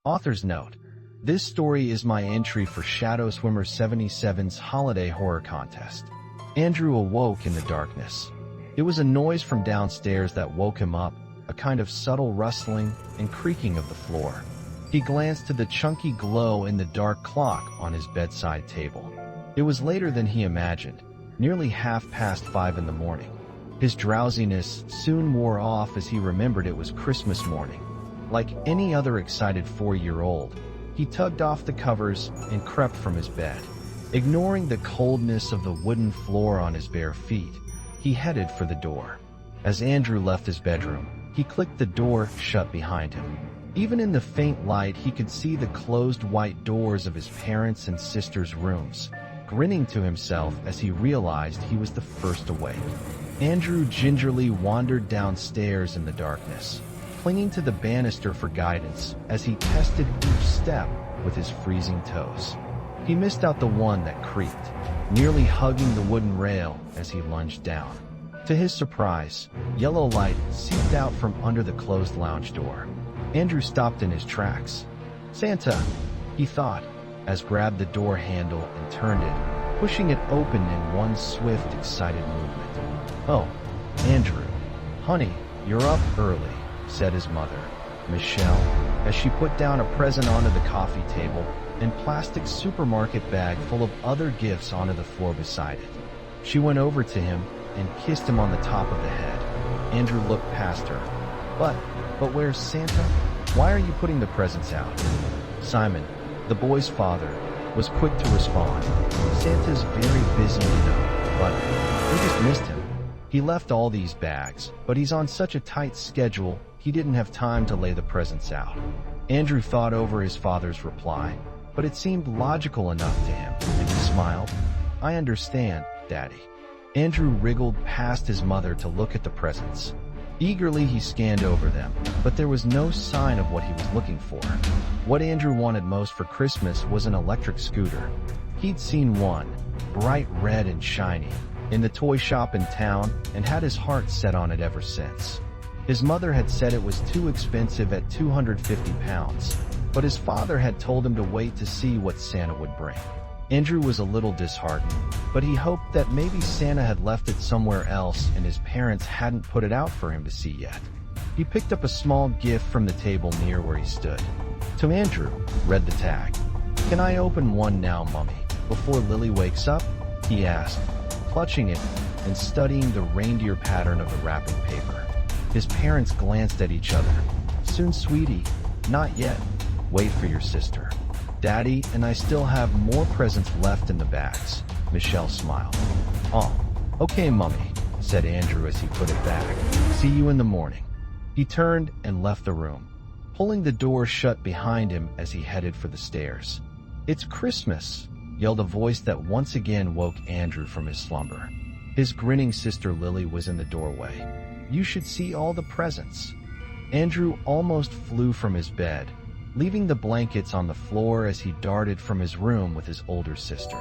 Author's note: this story is my entry for Shadow Swimmer 77's Holiday Horror Contest. Andrew awoke in the darkness. It was a noise from downstairs that woke him up, a kind of subtle rustling and creaking of the floor. He glanced to the chunky glow in the dark clock on his bedside table. It was later than he imagined, nearly 5:30 in the morning. His drowsiness soon wore off as he remembered it was Christmas morning. Like any other excited 4-year-old, he tugged off the covers and crept from his bed. Ignoring the coldness of the wooden floor on his bare feet, he headed for the door. As Andrew left his bedroom, he clicked the door shut behind him. Even in the faint light, he could see the closed white doors of his parents' and sister's rooms. Grinning to himself as he realized he was the first awake, Andrew gingerly wandered downstairs in the darkness, clinging to the banister for guidance as he tested each step with his freezing toes. He missed out the one that creaked, nearly hugging the wooden rail as he lunged down. To his surprise, yellow light seeped out from under the closed lounge door. Andrew stopped in his tracks. "Santa," he thought, as grabbed the door handle and turned it, pushing it open in one swift, excited movement. "Oh, Andrew, honey, you're up early," said his mother, Michelle, as she put down a present onto the coffee table and plastic supermarket bag full of other gifts onto the floor beside it. She went over to him and kissed him on the top of the head. Andrew looked past her. But where's Santa? Why are you putting the presents out?" Simon, the boy's father, was quick to respond. "Santa's very busy, but we just missed him. He left all these bags, but he's on such a tight schedule, he didn't have time to lay the presents out." Andrew thought over his father's reply, but it seemed logical enough to him, and he smiled. "I understand, Daddy." Andrew wriggled past his mother to look at the presents. Eagerly he scanned over them, but there was no sign of what he was looking for. What Andrew wanted most for Christmas was an electric scooter. He'd seen one, bright red and shiny, in the toy shop in town and had his heart set on it ever since. His mother had said it was too expensive at £250, but his father had told him to wait to see what Santa would bring. Andrew was a little disheartened, but he hoped that maybe Santa had left it somewhere else and his parents hadn't put it out for him to see yet. He picked up a small gift from the table near where he stood. "To Andrew," read the tag. "Can I open one now, Mummy, before Lily wakes up?" he asked, clutching it and studying the reindeer pattern of the wrapping paper. His parents glanced at each other. "Soon, sweetie. Not yet. Wait for your sister. Daddy and I still have more presents left in the bags," Michelle smiled. "Oh, okay, Mummy," said Andrew as he put it back. "See you in the morning." He turned and left the room, pulling the door shut behind him as he headed for the stairs. "It's Christmas," yelled a voice that once again woke Andrew from his slumber. His grinning sister Lily was in the doorway. "You should see all the presents." Andrew almost flew from his bed, leaving the blankets on the floor as he darted from his room with his older sister.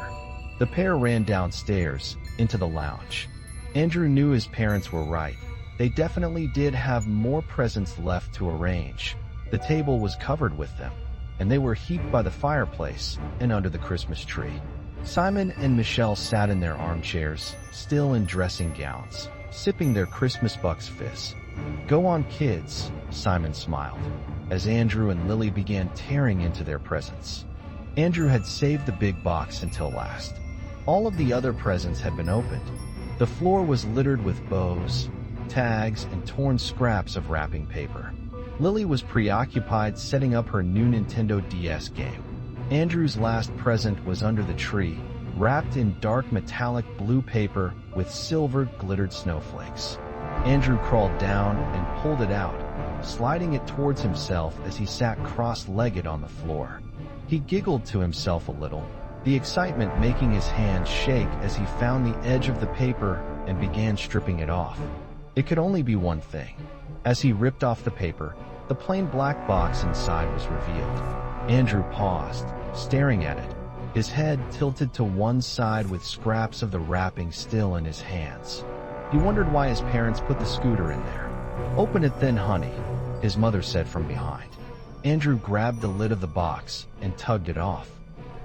The pair ran downstairs, into the lounge. Andrew knew his parents were right. They definitely did have more presents left to arrange. The table was covered with them, and they were heaped by the fireplace and under the Christmas tree. Simon and Michelle sat in their armchairs, still in dressing gowns, sipping their Christmas Bucks fizz. "Go on, kids," Simon smiled, as Andrew and Lily began tearing into their presents. Andrew had saved the big box until last. All of the other presents had been opened. The floor was littered with bows, tags, and torn scraps of wrapping paper. Lily was preoccupied setting up her new Nintendo DS game. Andrew's last present was under the tree, wrapped in dark metallic blue paper with silver glittered snowflakes. Andrew crawled down and pulled it out, sliding it towards himself as he sat cross-legged on the floor. He giggled to himself a little, the excitement making his hands shake as he found the edge of the paper and began stripping it off. It could only be one thing. As he ripped off the paper, the plain black box inside was revealed. Andrew paused, staring at it, his head tilted to one side with scraps of the wrapping still in his hands. He wondered why his parents put the scooter in there. "Open it then, honey," his mother said from behind. Andrew grabbed the lid of the box and tugged it off.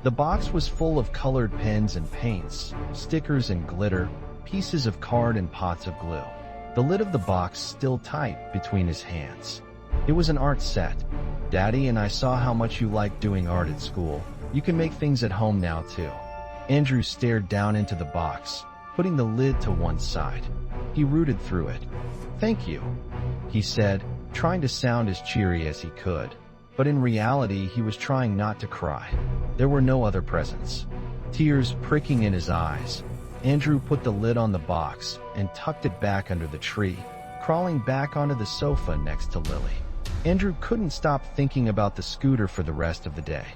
The box was full of colored pens and paints, stickers and glitter, pieces of card and pots of glue. The lid of the box still tight between his hands. It was an art set. "Daddy and I saw how much you liked doing art at school. You can make things at home now too." Andrew stared down into the box, putting the lid to one side. He rooted through it. "Thank you," he said, trying to sound as cheery as he could. But in reality, he was trying not to cry. There were no other presents. Tears pricking in his eyes, Andrew put the lid on the box and tucked it back under the tree, crawling back onto the sofa next to Lily. Andrew couldn't stop thinking about the scooter for the rest of the day.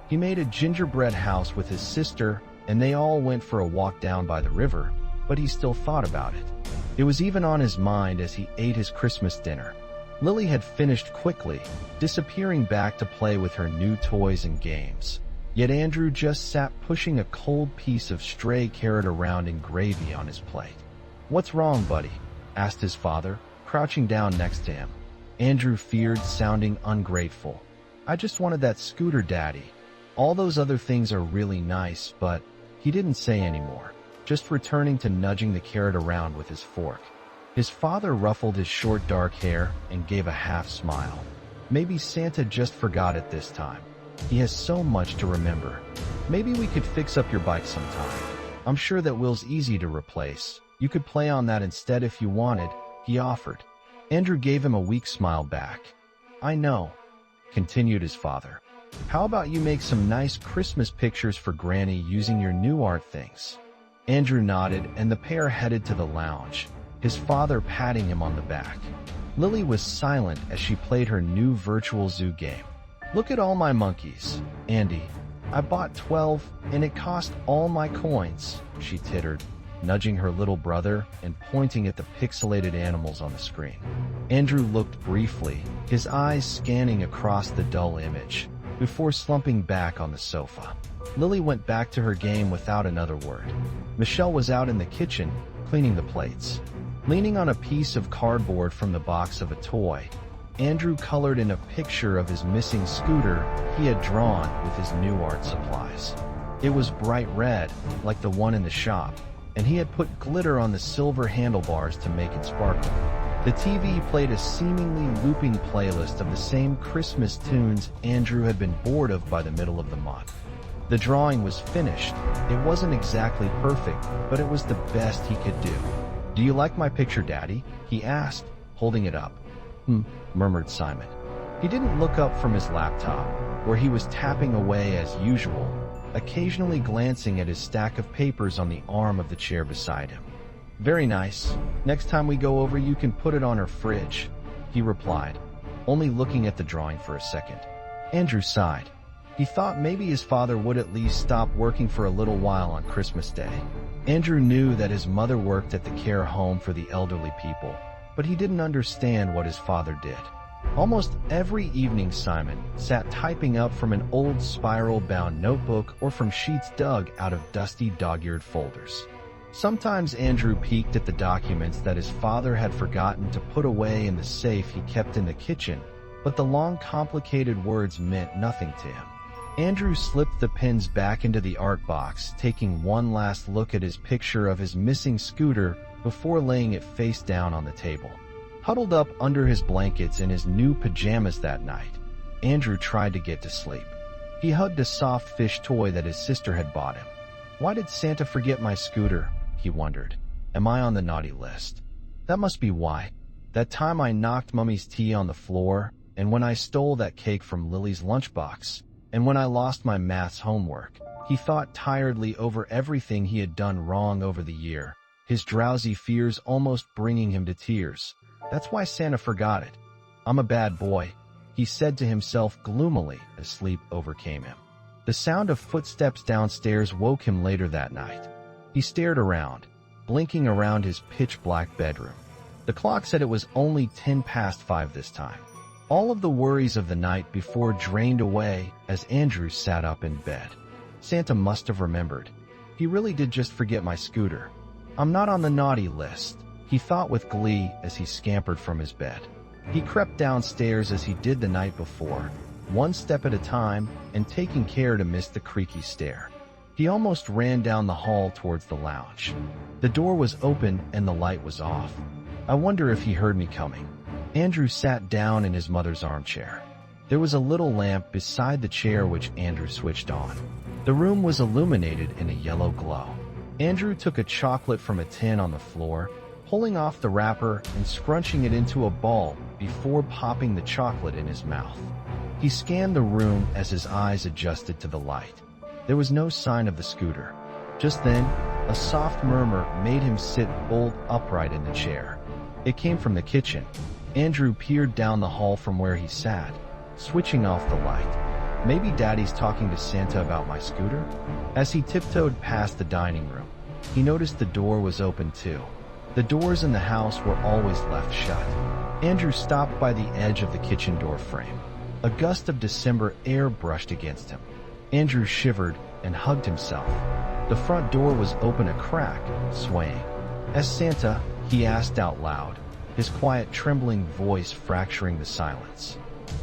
He made a gingerbread house with his sister, and they all went for a walk down by the river, but he still thought about it. It was even on his mind as he ate his Christmas dinner. Lily had finished quickly, disappearing back to play with her new toys and games. Yet Andrew just sat pushing a cold piece of stray carrot around in gravy on his plate. "What's wrong, buddy?" asked his father, crouching down next to him. Andrew feared sounding ungrateful. "I just wanted that scooter, Daddy. All those other things are really nice," but he didn't say anymore, just returning to nudging the carrot around with his fork. His father ruffled his short dark hair and gave a half smile. "Maybe Santa just forgot it this time. He has so much to remember. Maybe we could fix up your bike sometime. I'm sure that wheel's easy to replace. You could play on that instead if you wanted," he offered. Andrew gave him a weak smile back. "I know," continued his father. "How about you make some nice Christmas pictures for Granny using your new art things?" Andrew nodded, and the pair headed to the lounge, his father patting him on the back. Lily was silent as she played her new virtual zoo game. "Look at all my monkeys, Andy. I bought 12, and it cost all my coins," she tittered, nudging her little brother and pointing at the pixelated animals on the screen. Andrew looked briefly, his eyes scanning across the dull image, before slumping back on the sofa. Lily went back to her game without another word. Michelle was out in the kitchen, cleaning the plates. Leaning on a piece of cardboard from the box of a toy, Andrew colored in a picture of his missing scooter he had drawn with his new art supplies. It was bright red, like the one in the shop, and he had put glitter on the silver handlebars to make it sparkle. The TV played a seemingly looping playlist of the same Christmas tunes Andrew had been bored of by the middle of the month. The drawing was finished. It wasn't exactly perfect, but it was the best he could do. "Do you like my picture, Daddy?" he asked, holding it up. Murmured Simon. He didn't look up from his laptop, where he was tapping away as usual, occasionally glancing at his stack of papers on the arm of the chair beside him. "Very nice. Next time we go over, you can put it on our fridge," he replied, only looking at the drawing for a second. Andrew sighed. He thought maybe his father would at least stop working for a little while on Christmas Day. Andrew knew that his mother worked at the care home for the elderly people, but he didn't understand what his father did. Almost every evening Simon sat typing up from an old spiral-bound notebook or from sheets dug out of dusty dog-eared folders. Sometimes Andrew peeked at the documents that his father had forgotten to put away in the safe he kept in the kitchen, but the long complicated words meant nothing to him. Andrew slipped the pins back into the art box, taking one last look at his picture of his missing scooter before laying it face down on the table. Huddled up under his blankets in his new pajamas that night, Andrew tried to get to sleep. He hugged a soft fish toy that his sister had bought him. Why did Santa forget my scooter? He wondered. Am I on the naughty list? That must be why. That time I knocked Mummy's tea on the floor, and when I stole that cake from Lily's lunchbox, and when I lost my maths homework. He thought tiredly over everything he had done wrong over the year, his drowsy fears almost bringing him to tears. That's why Santa forgot it. I'm a bad boy, he said to himself gloomily as sleep overcame him. The sound of footsteps downstairs woke him later that night. He stared around, blinking around his pitch-black bedroom. The clock said it was only 5:10 this time. All of the worries of the night before drained away as Andrew sat up in bed. Santa must have remembered. He really did just forget my scooter. I'm not on the naughty list, he thought with glee as he scampered from his bed. He crept downstairs as he did the night before, one step at a time and taking care to miss the creaky stair. He almost ran down the hall towards the lounge. The door was open and the light was off. I wonder if he heard me coming. Andrew sat down in his mother's armchair. There was a little lamp beside the chair which Andrew switched on. The room was illuminated in a yellow glow. Andrew took a chocolate from a tin on the floor, pulling off the wrapper and scrunching it into a ball before popping the chocolate in his mouth. He scanned the room as his eyes adjusted to the light. There was no sign of the scooter. Just then, a soft murmur made him sit bolt upright in the chair. It came from the kitchen. Andrew peered down the hall from where he sat, switching off the light. Maybe Daddy's talking to Santa about my scooter? As he tiptoed past the dining room, he noticed the door was open too. The doors in the house were always left shut. Andrew stopped by the edge of the kitchen door frame. A gust of December air brushed against him. Andrew shivered and hugged himself. The front door was open a crack, swaying. "As Santa?" he asked out loud, his quiet, trembling voice fracturing the silence.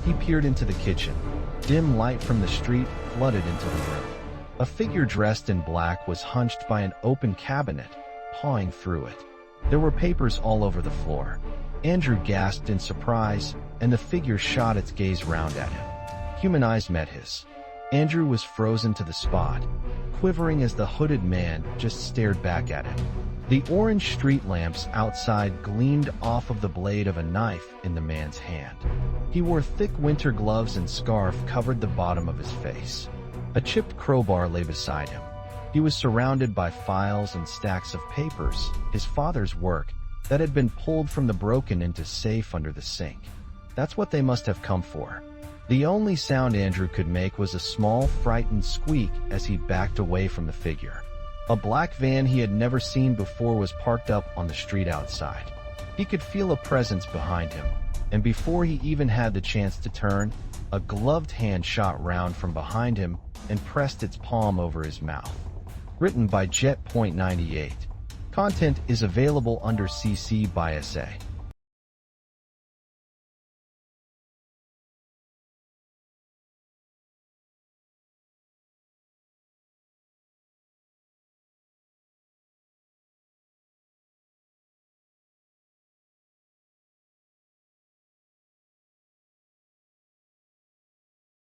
He peered into the kitchen. Dim light from the street flooded into the room. A figure dressed in black was hunched by an open cabinet, pawing through it. There were papers all over the floor. Andrew gasped in surprise, and the figure shot its gaze round at him. Human eyes met his. Andrew was frozen to the spot, quivering as the hooded man just stared back at him. The orange street lamps outside gleamed off of the blade of a knife in the man's hand. He wore thick winter gloves and scarf covered the bottom of his face. A chipped crowbar lay beside him. He was surrounded by files and stacks of papers, his father's work, that had been pulled from the broken-into safe under the sink. That's what they must have come for. The only sound Andrew could make was a small, frightened squeak as he backed away from the figure. A black van he had never seen before was parked up on the street outside. He could feel a presence behind him, and before he even had the chance to turn, a gloved hand shot round from behind him and pressed its palm over his mouth. Written by Jet.98. Content is available under CC by SA.